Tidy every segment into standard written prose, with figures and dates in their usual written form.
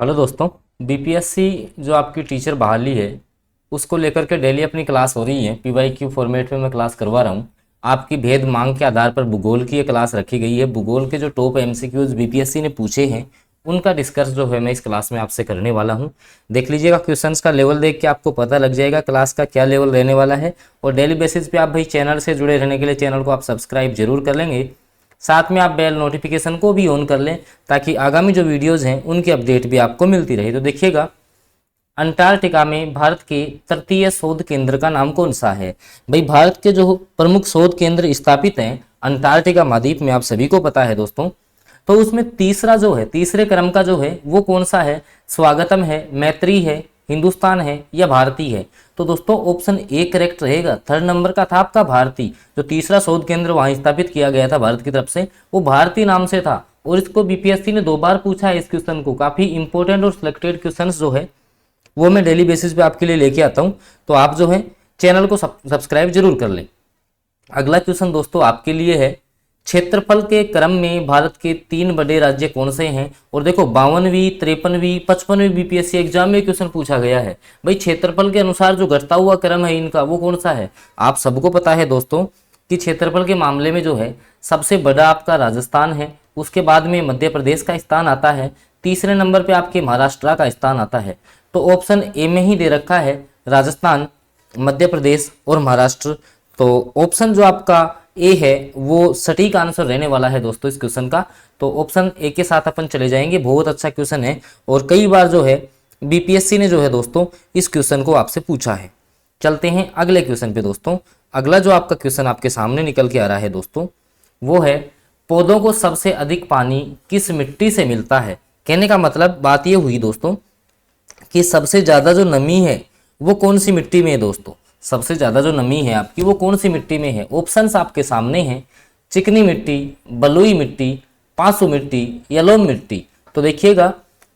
Hello दोस्तों। BPSC जो आपकी टीचर बहाली है उसको लेकर के डेली अपनी क्लास हो रही है। पीवाईक्यू फॉर्मेट में मैं क्लास करवा रहा हूँ। आपकी भेद मांग के आधार पर भूगोल की ये क्लास रखी गई है। भूगोल के जो टॉप एमसीक्यूज बीपीएससी ने पूछे हैं उनका डिस्कस जो है मैं इस क्लास में आपसे करने वाला हूँ। देख लीजिएगा, क्वेश्चंस का लेवल देख के आपको पता लग जाएगा क्लास का क्या लेवल रहने वाला है। और डेली बेसिस पे आप भाई चैनल से जुड़े रहने के लिए चैनल को आप सब्सक्राइब जरूर कर लेंगे। साथ में आप बेल नोटिफिकेशन को भी ऑन कर लें ताकि आगामी जो वीडियोज़ हैं उनकी अपडेट भी आपको मिलती रहे। तो देखिएगा, अंटार्कटिका में भारत के तटीय शोध केंद्र का नाम कौन सा है? भाई भारत के जो प्रमुख शोध केंद्र स्थापित हैं अंटार्कटिका महाद्वीप में, आप सभी को पता है दोस्तों। तो उसमें तीसरा जो है, तीसरे क्रम का जो है वो कौन सा है? स्वागतम है, मैत्री है, हिंदुस्तान है या भारतीय है? तो दोस्तों ऑप्शन ए करेक्ट रहेगा। थर्ड नंबर का था आपका भारती। जो तीसरा शोध केंद्र वहां स्थापित किया गया था भारत की तरफ से, वो भारतीय नाम से था। और इसको बीपीएससी ने 2 बार पूछा है इस क्वेश्चन को। काफी इंपॉर्टेंट और सिलेक्टेड क्वेश्चन जो है वो मैं डेली बेसिस पे आपके लिए लेके आता हूँ। तो आप जो है चैनल को सब्सक्राइब जरूर कर लें। अगला क्वेश्चन दोस्तों आपके लिए है, क्षेत्रफल के क्रम में भारत के 3 बड़े राज्य कौन से हैं? और देखो 52वीं, 53वीं, 55वीं बीपीएससी एग्जाम में क्वेश्चन पूछा गया है। भाई क्षेत्रफल के अनुसार जो घटता हुआ क्रम है इनका वो कौन सा है? आप सबको पता है दोस्तों कि क्षेत्रफल के मामले में जो है सबसे बड़ा आपका राजस्थान है, उसके बाद में मध्य प्रदेश का स्थान आता है, तीसरे नंबर पे आपके महाराष्ट्र का स्थान आता है। तो ऑप्शन ए में ही दे रखा है राजस्थान, मध्य प्रदेश और महाराष्ट्र। तो ऑप्शन जो आपका ए है वो सटीक आंसर रहने वाला है दोस्तों इस क्वेश्चन का। तो ऑप्शन ए के साथ अपन चले जाएंगे। बहुत अच्छा क्वेश्चन है और कई बार जो है बीपीएससी ने जो है दोस्तों इस क्वेश्चन को आपसे पूछा है। चलते हैं अगले क्वेश्चन पे दोस्तों। अगला जो आपका क्वेश्चन आपके सामने निकल के आ रहा है दोस्तों वो है, पौधों को सबसे अधिक पानी किस मिट्टी से मिलता है? कहने का मतलब बात ये हुई दोस्तों कि सबसे ज्यादा जो नमी है वो कौन सी मिट्टी में है दोस्तों? सबसे ज्यादा जो नमी है आपकी वो कौन सी मिट्टी में है? ऑप्शंस आपके सामने हैं, चिकनी मिट्टी, बलुई मिट्टी, पांसू मिट्टी या लोम मिट्टी। तो देखिएगा,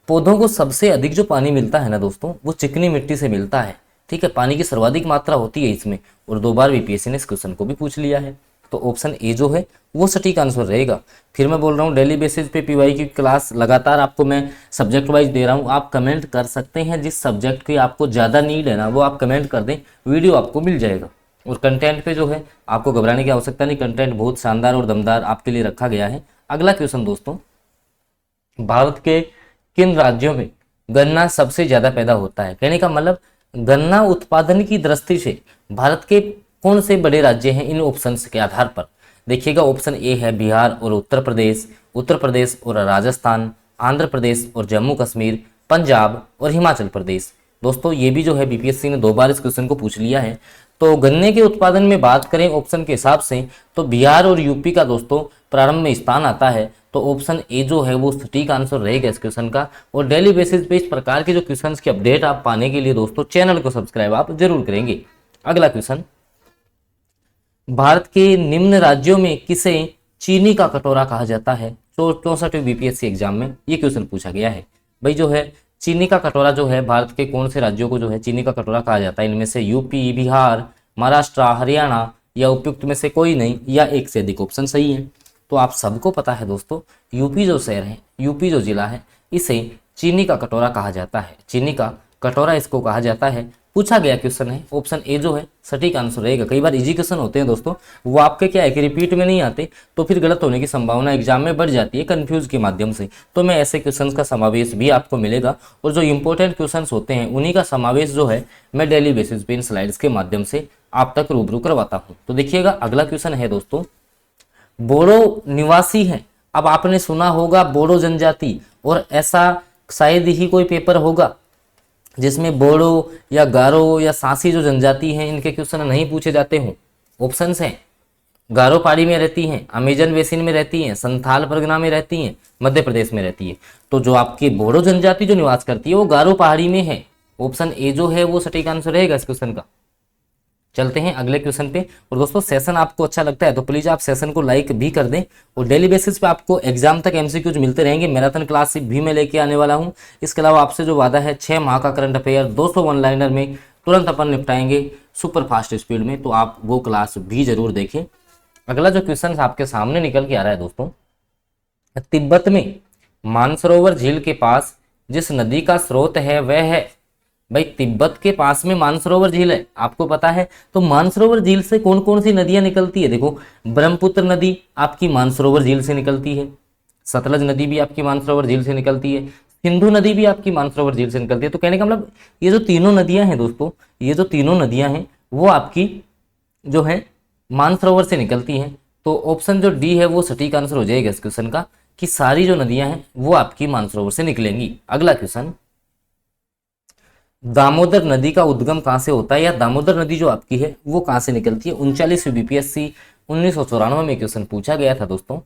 पौधों को सबसे अधिक जो पानी मिलता है ना दोस्तों वो चिकनी मिट्टी से मिलता है। ठीक है, पानी की सर्वाधिक मात्रा होती है इसमें। और 2 बार बीपीएससी ने इस क्वेश्चन को भी पूछ लिया है। तो ऑप्शन ए जो है वो सटीक आंसर रहेगा। फिर मैं बोल रहा हूँ डेली बेसिस पे पीवाई की क्लास लगातार आपको मैं सब्जेक्ट वाइज दे रहा हूँ। आप कमेंट कर सकते हैं, जिस सब्जेक्ट की आपको ज़्यादा नीड है ना वो आप कमेंट कर दें, वीडियो आपको मिल जाएगा। और कंटेंट पे जो है आपको घबराने की आवश्यकता नहीं, कंटेंट बहुत शानदार और दमदार आपके लिए रखा गया है। अगला क्वेश्चन दोस्तों, भारत के किन राज्यों में गन्ना सबसे ज़्यादा पैदा होता है? कहने का मतलब गन्ना उत्पादन की दृष्टि से भारत के कौन से बड़े राज्य हैं इन ऑप्शंस के आधार पर? देखिएगा, ऑप्शन ए है बिहार और उत्तर प्रदेश और राजस्थान, आंध्र प्रदेश और जम्मू कश्मीर, पंजाब और हिमाचल प्रदेश। दोस्तों ये भी जो है बीपीएससी ने 2 बार इस क्वेश्चन को पूछ लिया है। तो गन्ने के उत्पादन में बात करें ऑप्शन के हिसाब से तो बिहार और यूपी का दोस्तों प्रारंभ में स्थान आता है। तो ऑप्शन ए जो है वो सटीक आंसर रहेगा इस क्वेश्चन का। और डेली बेसिस पे इस प्रकार के जो क्वेश्चन की अपडेट आप पाने के लिए दोस्तों चैनल को सब्सक्राइब आप जरूर करेंगे। अगला क्वेश्चन, भारत के निम्न राज्यों में किसे चीनी का कटोरा कहा जाता है? 64वीं बीपीएससी एग्जाम में ये क्वेश्चन पूछा गया है। भाई जो है चीनी का कटोरा जो है भारत के कौन से राज्यों को जो है चीनी का कटोरा कहा जाता है? इनमें से यूपी, बिहार, महाराष्ट्र, हरियाणा या उपयुक्त में से कोई नहीं या एक से अधिक ऑप्शन सही है। तो आप सबको पता है दोस्तों, यूपी जो शहर है, यूपी जो जिला है, इसे चीनी का कटोरा कहा जाता है। चीनी का कटोरा इसको कहा जाता है। पूछा गया क्वेश्चन है, ऑप्शन ए जो है सटीक आंसर रहेगा। कई बार इजी क्वेश्चन होते हैं दोस्तों, वो आपके क्या है कि रिपीट में नहीं आते, तो फिर गलत होने की संभावना एग्जाम में बढ़ जाती है कंफ्यूज के माध्यम से। तो मैं ऐसे क्वेश्चंस का समावेश भी आपको मिलेगा और जो इंपॉर्टेंट क्वेश्चंस होते हैं उन्हीं का समावेश जो है मैं डेली बेसिस पे इन स्लाइड्स के माध्यम से आप तक रूबरू करवाता हूँ। तो देखिएगा, अगला क्वेश्चन है दोस्तों, बोडो निवासी हैं। अब आपने सुना होगा बोडो जनजाति, और ऐसा शायद ही कोई पेपर होगा जिसमें बोडो या गारो या सांसी जो जनजाति हैं इनके क्वेश्चन नहीं पूछे जाते हों। ऑप्शंस हैं, गारो पहाड़ी में रहती हैं, अमेजन बेसिन में रहती हैं, संथाल परगना में रहती हैं, मध्य प्रदेश में रहती है। तो जो आपकी बोडो जनजाति जो निवास करती है वो गारो पहाड़ी में है। ऑप्शन ए जो है वो सटीक आंसर रहेगा इस क्वेश्चन का। चलते हैं अगले क्वेश्चन पे। और दोस्तों सेशन आपको अच्छा लगता है तो प्लीज आप सेशन को लाइक भी कर दें। और डेली बेसिस पे आपको एग्जाम तक एमसीक्यूज मिलते रहेंगे। मैराथन क्लास भी मैं लेके आने वाला हूं। इसके अलावा आपसे जो वादा है 6 माह का करंट अफेयर 200 वन लाइनर में तुरंत अपन निपटाएंगे सुपर फास्ट स्पीड में, तो आप वो क्लास भी जरूर देखें। अगला जो क्वेश्चन आपके सामने निकल के आ रहा है दोस्तों, तिब्बत में मानसरोवर झील के पास जिस नदी का स्रोत है वह है भाई तिब्बत के पास में मानसरोवर झील है, आपको पता है। तो मानसरोवर झील से कौन कौन सी नदियां निकलती है, देखो ब्रह्मपुत्र नदी आपकी मानसरोवर झील से निकलती है, सतलज नदी भी आपकी मानसरोवर झील से निकलती है, सिंधु नदी भी आपकी मानसरोवर झील से निकलती है। तो कहने का मतलब ये जो तीनों नदियां हैं दोस्तों, ये जो तीनों नदियां हैं वो आपकी जो है मानसरोवर से निकलती हैं। तो ऑप्शन जो डी है वो सटीक आंसर हो जाएगा इस क्वेश्चन का, कि सारी जो नदियां हैं वो आपकी मानसरोवर से निकलेंगी। अगला क्वेश्चन, दामोदर नदी का उद्गम कहाँ से होता है, या दामोदर नदी जो आपकी है वो कहाँ से निकलती है। 39वीं बीपीएससी 1994 में क्वेश्चन पूछा गया था दोस्तों।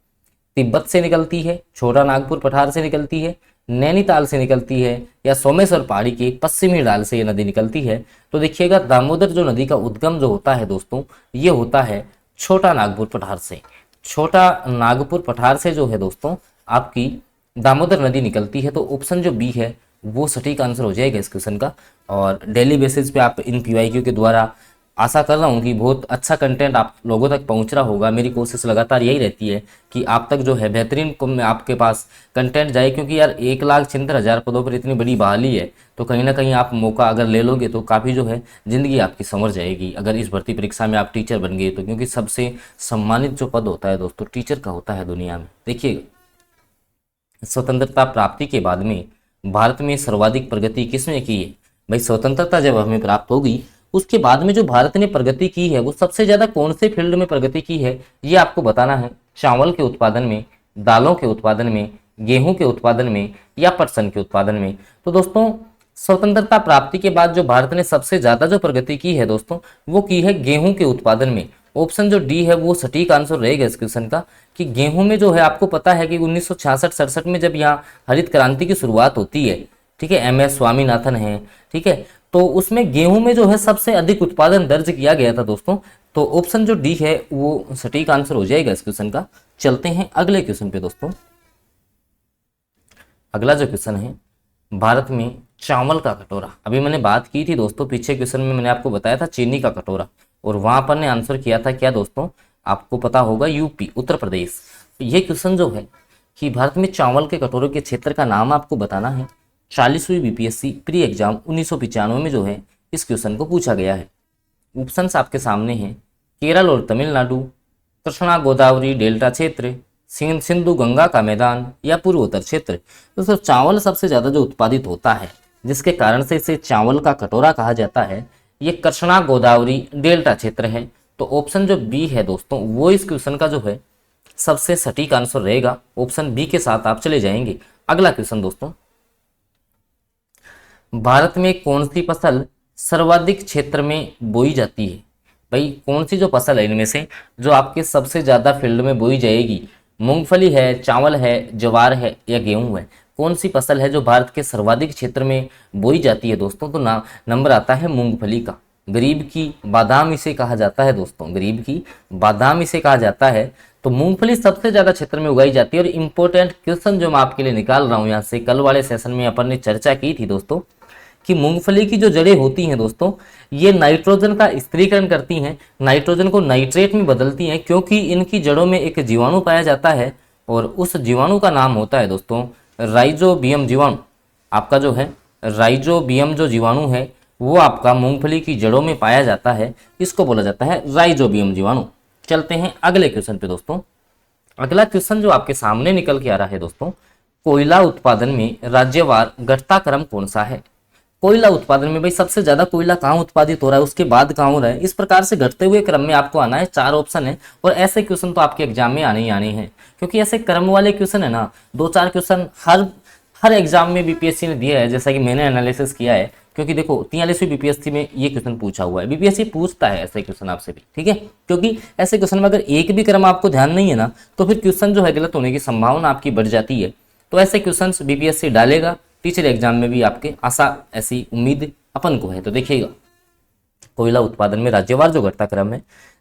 तिब्बत से निकलती है, छोटा नागपुर पठार से निकलती है, नैनीताल से निकलती है, या सोमेश्वर पहाड़ी के पश्चिमी ढाल से ये नदी निकलती है। तो देखिएगा दामोदर जो नदी का उद्गम जो होता है दोस्तों, ये होता है छोटा नागपुर पठार से। छोटा नागपुर पठार से जो है दोस्तों आपकी दामोदर नदी निकलती है। तो ऑप्शन जो बी है वो सटीक आंसर हो जाएगा इस क्वेश्चन का। और डेली बेसिस पे आप इन पीवाईक्यू के द्वारा आशा कर रहा हूँ कि बहुत अच्छा कंटेंट आप लोगों तक पहुँच रहा होगा। मेरी कोशिश लगातार यही रहती है कि आप तक जो है बेहतरीन में आपके पास कंटेंट जाए, क्योंकि यार 1,76,000 पदों पर इतनी बड़ी बहाली है, तो कहीं ना कहीं आप मौका अगर ले लोगे तो काफ़ी जो है ज़िंदगी आपकी संवर जाएगी अगर इस भर्ती परीक्षा में आप टीचर बन गए तो। क्योंकि सबसे सम्मानित जो पद होता है दोस्तों टीचर का होता है दुनिया में। देखिए, स्वतंत्रता प्राप्ति के बाद में भारत में सर्वाधिक प्रगति किसने की है। भाई स्वतंत्रता जब हमें प्राप्त होगी उसके बाद में जो भारत ने प्रगति की है वो सबसे ज्यादा कौन से फील्ड में प्रगति की है, ये आपको बताना है। चावल के उत्पादन में, दालों के उत्पादन में, गेहूं के उत्पादन में, या पटसन के उत्पादन में। तो दोस्तों स्वतंत्रता प्राप्ति के बाद जो भारत ने सबसे ज्यादा जो प्रगति की है दोस्तों वो की है गेहूं के उत्पादन में। ऑप्शन जो डी है वो सटीक आंसर रहेगा इस क्वेश्चन का, कि गेहूं में जो है आपको पता है कि 1966-67 में जब यहाँ हरित क्रांति की शुरुआत होती है, ठीक है, MS स्वामीनाथन है, ठीक है, तो उसमें गेहूं में जो है सबसे अधिक उत्पादन दर्ज किया गया था दोस्तों। तो ऑप्शन जो डी है वो सटीक आंसर हो जाएगा इस क्वेश्चन का। चलते हैं अगले क्वेश्चन पे दोस्तों। अगला जो क्वेश्चन है, भारत में चावल का कटोरा, अभी मैंने बात की थी दोस्तों पीछे क्वेश्चन में, मैंने आपको बताया था चीनी का कटोरा, और वहां पर ने आंसर किया था क्या दोस्तों, आपको पता होगा यूपी, उत्तर प्रदेश। ये क्वेश्चन जो है कि भारत में चावल के कटोरे के क्षेत्र का नाम आपको बताना है। 40वीं बीपीएससी प्री एग्जाम 1995 में जो है इस क्वेश्चन को पूछा गया है। ऑप्शंस आपके सामने हैं, केरल और तमिलनाडु, कृष्णा गोदावरी डेल्टा क्षेत्र, सिंधु गंगा का मैदान, या पूर्वोत्तर क्षेत्र। दोस्तों चावल सबसे ज्यादा जो उत्पादित होता है जिसके कारण से इसे चावल का कटोरा कहा जाता है, ये कृष्णा गोदावरी डेल्टा क्षेत्र है। तो ऑप्शन जो बी है दोस्तों वो इस क्वेश्चन का जो है सबसे सटीक आंसर रहेगा। ऑप्शन बी के साथ आप चले जाएंगे। अगला क्वेश्चन दोस्तों, भारत में कौन सी फसल सर्वाधिक क्षेत्र में बोई जाती है। भाई कौन सी जो फसल है इनमें से जो आपके सबसे ज्यादा फील्ड में बोई जाएगी, मूंगफली है, चावल है, ज्वार है, या गेहूं है। कौन सी फसल है जो भारत के सर्वाधिक क्षेत्र में बोई जाती है दोस्तों, तो नंबर आता है मूंगफली का। गरीब की बादाम इसे कहा जाता है दोस्तों, गरीब की बादाम इसे कहा जाता है। तो मूंगफली सबसे ज्यादा क्षेत्र में उगाई जाती है। और इंपॉर्टेंट क्वेश्चन जो मैं आपके लिए निकाल रहा हूं यहाँ से, कल वाले सेशन में अपन ने चर्चा की थी दोस्तों कि मूंगफली की जो जड़ें होती हैं दोस्तों ये नाइट्रोजन का स्थिरीकरण करती हैं, नाइट्रोजन को नाइट्रेट में बदलती हैं, क्योंकि इनकी जड़ों में एक जीवाणु पाया जाता है और उस जीवाणु का नाम होता है दोस्तों राइजोबियम जीवाणु। आपका जो है राइजोबियम जो जीवाणु है वो आपका मूंगफली की जड़ों में पाया जाता है, इसको बोला जाता है राइजोबियम जीवाणु। चलते हैं अगले क्वेश्चन पे दोस्तों। अगला क्वेश्चन जो आपके सामने निकल के आ रहा है दोस्तों, कोयला उत्पादन में राज्यवार घटता क्रम कौन सा है। कोयला उत्पादन में भाई सबसे ज्यादा कोयला कहाँ उत्पादित हो रहा है, उसके बाद कहाँ हो रहा है, इस प्रकार से घटते हुए क्रम में आपको आना है। 4 ऑप्शन है और ऐसे क्वेश्चन तो आपके एग्जाम में आने ही आने हैं, क्योंकि ऐसे क्रम वाले क्वेश्चन है ना, 2-4 क्वेश्चन हर एग्जाम में बीपीएससी ने दिया है, जैसा कि मैंने एनालिसिस किया है। क्योंकि देखो 43वीं बीपीएससी में ये क्वेश्चन पूछा हुआ है, बीपीएससी पूछता है ऐसे क्वेश्चन आपसे भी, ठीक है। क्योंकि ऐसे क्वेश्चन में अगर एक भी क्रम आपको ध्यान नहीं है ना तो फिर क्वेश्चन जो है गलत होने की संभावना आपकी बढ़ जाती है। तो ऐसे क्वेश्चन बीपीएससी डालेगा, टीचर एग्जाम में भी आपके आशा ऐसी उम्मीद अपन को है। तो देखिएगा कोयला उत्पादन में राज्यवार जो घटता क्रम है,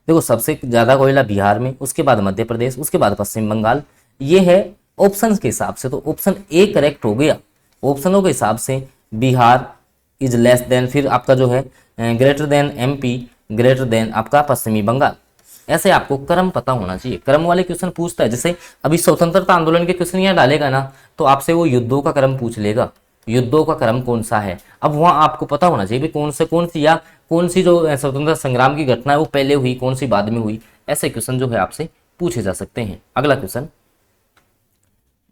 देखो सबसे ज्यादा कोयला बिहार में, उसके बाद मध्य प्रदेश, उसके बाद पश्चिम बंगाल, ये है ऑप्शंस के हिसाब से। तो ऑप्शन ए करेक्ट हो गया। ऑप्शनों के हिसाब से बिहार इज लेस देन, फिर आपका जो है greater than MP, greater than आपका पश्चिमी बंगाल। ऐसे आपको क्रम पता होना चाहिए। क्रम वाले क्वेश्चन पूछता है, जैसे अभी स्वतंत्रता आंदोलन के क्वेश्चन यहाँ डालेगा ना तो आपसे वो युद्धों का क्रम पूछ लेगा, युद्धों का क्रम कौन सा है। अब वहाँ आपको पता होना चाहिए भी कौन सी या कौन सी जो स्वतंत्रता संग्राम की घटना है वो पहले हुई, कौन सी बाद में हुई। ऐसे क्वेश्चन जो है आपसे पूछे जा सकते हैं। अगला क्वेश्चन,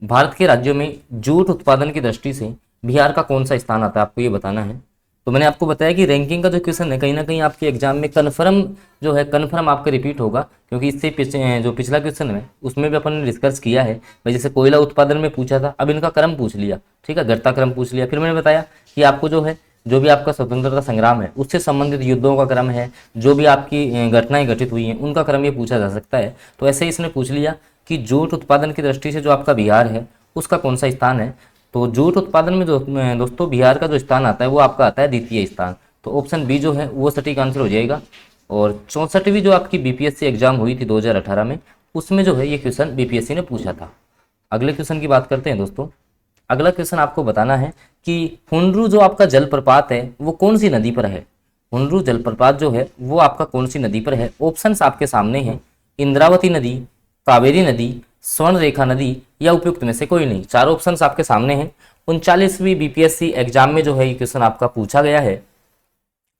भारत के राज्यों में जूट उत्पादन की दृष्टि से बिहार का कौन सा स्थान आता है, आपको ये बताना है। तो मैंने आपको बताया कि रैंकिंग का जो क्वेश्चन है कहीं ना कहीं आपके एग्जाम में कन्फर्म आपका रिपीट होगा, क्योंकि इससे जो पिछला क्वेश्चन है उसमें भी अपन ने डिस्कस किया है भाई। जैसे कोयला उत्पादन में पूछा था, अब इनका क्रम पूछ लिया, ठीक है, घटता क्रम पूछ लिया। फिर मैंने बताया कि आपको जो भी आपका स्वतंत्रता संग्राम है उससे संबंधित युद्धों का क्रम है, जो भी आपकी घटनाएं घटित हुई हैं उनका क्रम ये पूछा जा सकता है। तो ऐसे ही इसने पूछ लिया कि जूट उत्पादन की दृष्टि से जो आपका बिहार है उसका कौन सा स्थान है। तो जूट उत्पादन में दोस्तों बिहार का जो स्थान आता है वो आपका आता है द्वितीय स्थान। तो ऑप्शन बी जो है वो सटीक आंसर हो जाएगा। और 64वीं जो आपकी बीपीएससी एग्जाम हुई थी 2018 में, उसमें जो है ये क्वेश्चन बीपीएससी ने पूछा था। अगले क्वेश्चन की बात करते हैं दोस्तों। अगला क्वेश्चन आपको बताना है कि हुंडरू जो आपका जलप्रपात है वो कौन सी नदी पर है। हुंडरू जलप्रपात जो है वो आपका कौन सी नदी पर है। ऑप्शंस आपके सामने हैं, इंद्रावती नदी, कावेरी नदी, स्वर्ण रेखा नदी या उपयुक्त में से कोई नहीं। चार ऑप्शंस आपके सामने हैं। 39वीं बीपीएससी एग्जाम में जो है ये क्वेश्चन आपका पूछा गया है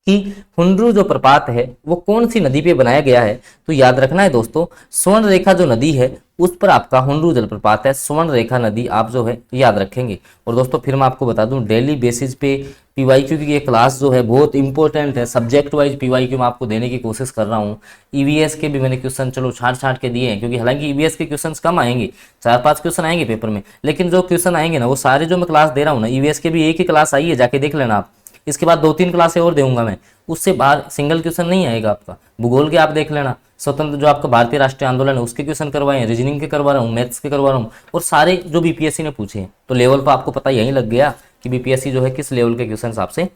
कि हुंडरू जो प्रपात है वो कौन सी नदी पे बनाया गया है। तो याद रखना है दोस्तों, स्वर्ण रेखा जो नदी है उस पर आपका हुंडरू जलप्रपात है, स्वर्ण रेखा नदी आप जो है याद रखेंगे। और दोस्तों फिर मैं आपको बता दूं, डेली बेसिस पे पीवाईक्यू की ये क्लास जो है बहुत इंपॉर्टेंट है। सब्जेक्ट वाइज पीवाईक्यू मैं आपको देने की कोशिश कर रहा हूँ। ईवीएस के भी मैंने क्वेश्चन चलो छाट के दिए हैं, क्योंकि हालांकि ईवीएस के क्वेश्चन कम आएंगे, 4-5 क्वेश्चन आएंगे पेपर में, लेकिन जो क्वेश्चन आएंगे ना वो सारे जो मैं क्लास दे रहा हूँ ना, ईवीएस के भी एक ही क्लास आई है, जाके देख लेना आप। इसके बाद 2-3 क्लासें और दूंगा मैं, उससे बाहर सिंगल क्वेश्चन नहीं आएगा आपका। भूगोल के आप देख लेना, स्वतंत्र जो आपका भारतीय राष्ट्रीय आंदोलन है उसके क्वेश्चन करवाए हैं, रीजनिंग के करवा रहा हूँ, मैथ्स के करवा रहा हूँ, और सारे जो बीपीएससी ने पूछे हैं। तो लेवल पर आपको पता यही लग गया कि बीपीएससी जो है किस लेवल के क्वेश्चन आपसे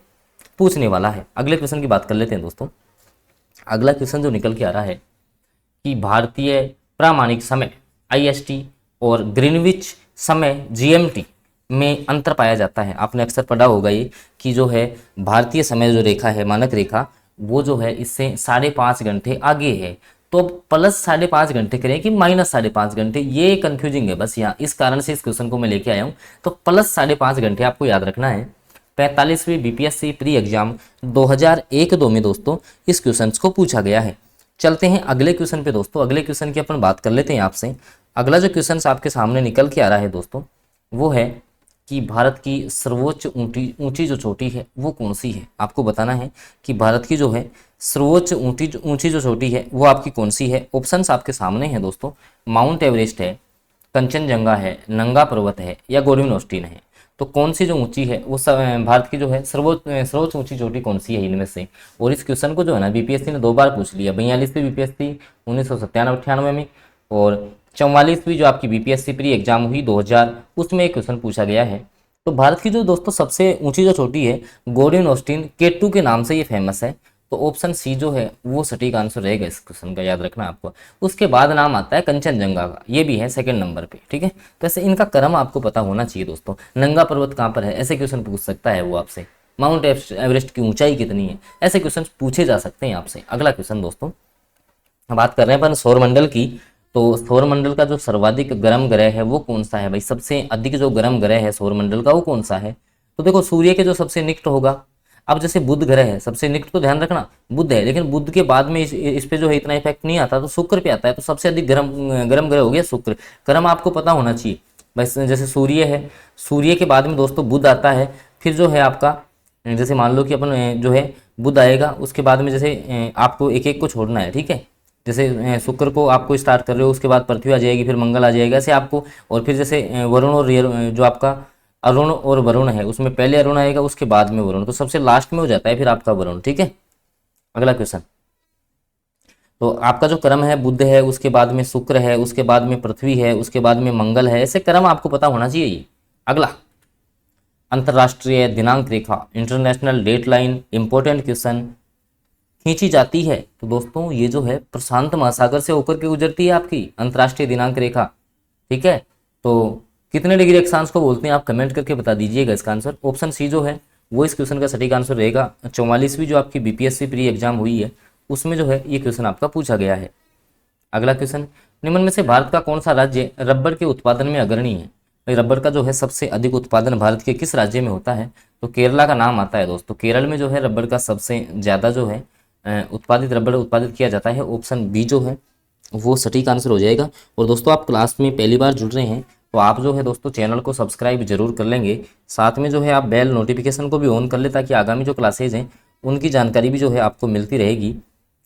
पूछने वाला है। अगले क्वेश्चन की बात कर लेते हैं दोस्तों। अगला क्वेश्चन जो निकल के आ रहा है कि भारतीय प्रामाणिक समय आईएसटी और ग्रीनविच समय जीएमटी में अंतर पाया जाता है। आपने अक्सर पढ़ा होगा ये कि जो है भारतीय समय जो रेखा है, मानक रेखा, वो जो है इससे 5.5 घंटे आगे है। तो प्लस 5.5 घंटे करें कि माइनस 5.5 घंटे, ये कंफ्यूजिंग है बस यहाँ, इस कारण से इस क्वेश्चन को मैं लेके आया हूँ। तो प्लस 5.5 घंटे आपको याद रखना है। 45वीं बीपीएससी प्री एग्जाम 2001-2 में दोस्तों इस क्वेश्चन को पूछा गया है। चलते हैं अगले क्वेश्चन पे दोस्तों। अगले क्वेश्चन की अपन बात कर लेते हैं आपसे। अगला जो क्वेश्चन आपके सामने निकल के आ रहा है दोस्तों वो है कि भारत की सर्वोच्च ऊंची जो चोटी है वो कौन सी है। आपको बताना है कि भारत की जो है सर्वोच्च ऊंची जो चोटी है वो आपकी कौन सी है। ऑप्शंस आपके सामने हैं दोस्तों, माउंट एवरेस्ट है, कंचनजंगा है, नंगा पर्वत है या गोल्डन ऑस्टिन है। तो कौन सी जो ऊंची है वो भारत की जो है सर्वोच्च ऊंची चोटी कौन सी है इनमें से। और इस क्वेश्चन को जो है ना बीपीएससी ने 2 बार पूछ लिया, 42वीं बीपीएससी 1997-98 में, और 44वीं जो आपकी बीपीएससी प्री एग्जाम हुई 2000, उसमें एक क्वेश्चन पूछा गया है। तो भारत की जो दोस्तों सबसे ऊंची जो चोटी है गोल्डन ऑस्टिन K2 के नाम से ये फेमस है। तो ऑप्शन सी जो है वो सटीक आंसर रहेगा इस क्वेश्चन का, याद रखना आपको। उसके बाद नाम आता है कंचनजंगा का, ये भी है सेकंड नंबर पे, ठीक है। तो ऐसे इनका क्रम आपको पता होना चाहिए दोस्तों। नंगा पर्वत कहाँ पर है, ऐसे क्वेश्चन पूछ सकता है वो आपसे। माउंट एवरेस्ट की ऊंचाई कितनी है, ऐसे क्वेश्चन पूछे जा सकते हैं आपसे। अगला क्वेश्चन दोस्तों, बात कर रहे हैं अपन सौरमंडल की। तो सौरमंडल का जो सर्वाधिक गर्म ग्रह है वो कौन सा है भाई, सबसे अधिक जो गर्म ग्रह है सौरमंडल का वो कौन सा है। तो देखो सूर्य के जो सबसे निकट होगा, अब जैसे बुध ग्रह है सबसे निकट, तो ध्यान रखना बुध है, लेकिन बुध के बाद में इस पे जो है इतना इफेक्ट नहीं आता, तो शुक्र पे आता है। तो सबसे अधिक गर्म ग्रह हो गया शुक्र। क्रम आपको पता होना चाहिए बस, जैसे सूर्य है, सूर्य के बाद में दोस्तों बुध आता है, फिर जो है आपका जैसे मान लो कि अपन जो है बुध आएगा, उसके बाद में जैसे आपको एक एक को छोड़ना है, ठीक है। जैसे शुक्र को आपको स्टार्ट कर रहे हो, उसके बाद पृथ्वी आ जाएगी, फिर मंगल आ जाएगा, ऐसे आपको। और फिर जैसे वरुण और जो आपका अरुण और वरुण है, उसमें पहले अरुण आएगा उसके बाद में वरुण, तो सबसे लास्ट में हो जाता है फिर आपका वरुण, ठीक है। अगला क्वेश्चन, तो आपका जो क्रम है बुध है, उसके बाद में शुक्र है, उसके बाद में पृथ्वी है, उसके बाद में मंगल है, ऐसे क्रम आपको पता होना चाहिए ये। अगला, अंतरराष्ट्रीय दिनांक रेखा, international date line, important question खींची जाती है। तो दोस्तों ये जो है प्रशांत महासागर से होकर के गुजरती है आपकी अंतरराष्ट्रीय दिनांक रेखा, ठीक है। तो कितने डिग्री अक्षांश को बोलते हैं आप कमेंट करके बता दीजिएगा इसका आंसर। ऑप्शन सी जो है वो इस क्वेश्चन का सटीक आंसर रहेगा। 44वीं जो आपकी बीपीएससी प्री एग्जाम हुई है उसमें जो है ये क्वेश्चन आपका पूछा गया है। अगला क्वेश्चन, निम्न में से भारत का कौन सा राज्य रबड़ के उत्पादन में अग्रणी है। भाई रबर का जो है सबसे अधिक उत्पादन भारत के किस राज्य में होता है? तो केरला का नाम आता है दोस्तों। केरल में जो है रबर का सबसे ज़्यादा जो है उत्पादित रबर उत्पादित किया जाता है। ऑप्शन बी जो है वो सटीक आंसर हो जाएगा। और दोस्तों आप क्लास में पहली बार जुड़ रहे हैं तो आप जो है दोस्तों चैनल को सब्सक्राइब जरूर कर लेंगे, साथ में जो है आप बेल नोटिफिकेशन को भी ऑन कर ले ताकि आगामी जो क्लासेज हैं उनकी जानकारी भी जो है आपको मिलती रहेगी।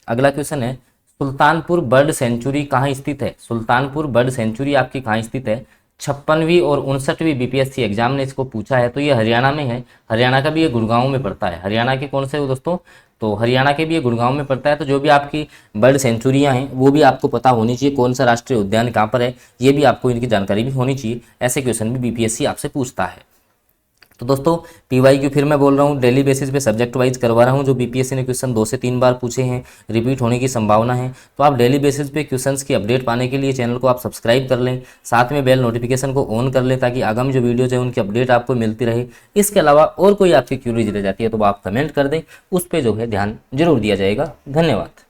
अगला क्वेश्चन है, सुल्तानपुर बर्ड सेंचुरी कहाँ स्थित है? सुल्तानपुर बर्ड सेंचुरी आपकी कहाँ स्थित है? 56वीं और 59वीं बीपीएससी एग्जाम ने इसको पूछा है। तो ये हरियाणा में है। हरियाणा का भी ये गुड़गांव में पड़ता है। हरियाणा के कौन से हो दोस्तों? तो हरियाणा के भी ये गुड़गांव में पड़ता है। तो जो भी आपकी बर्ड सेंचुरियाँ हैं वो भी आपको पता होनी चाहिए, कौन सा राष्ट्रीय उद्यान कहाँ पर है, ये भी आपको इनकी जानकारी भी होनी चाहिए। ऐसे क्वेश्चन भी बीपीएससी आपसे पूछता है। तो दोस्तों पीवाईक्यू फिर मैं बोल रहा हूँ, डेली बेसिस पे सब्जेक्ट वाइज करवा रहा हूँ। जो बीपीएससी ने क्वेश्चन 2 से 3 बार पूछे हैं, रिपीट होने की संभावना है। तो आप डेली बेसिस पे क्वेश्चंस की अपडेट पाने के लिए चैनल को आप सब्सक्राइब कर लें, साथ में बेल नोटिफिकेशन को ऑन कर लें ताकि आगामी जो वीडियोज है उनकी अपडेट आपको मिलती रहे। इसके अलावा और कोई आपकी क्यूरीज रह जाती है तो आप कमेंट कर दें, उस पर जो है ध्यान जरूर दिया जाएगा। धन्यवाद।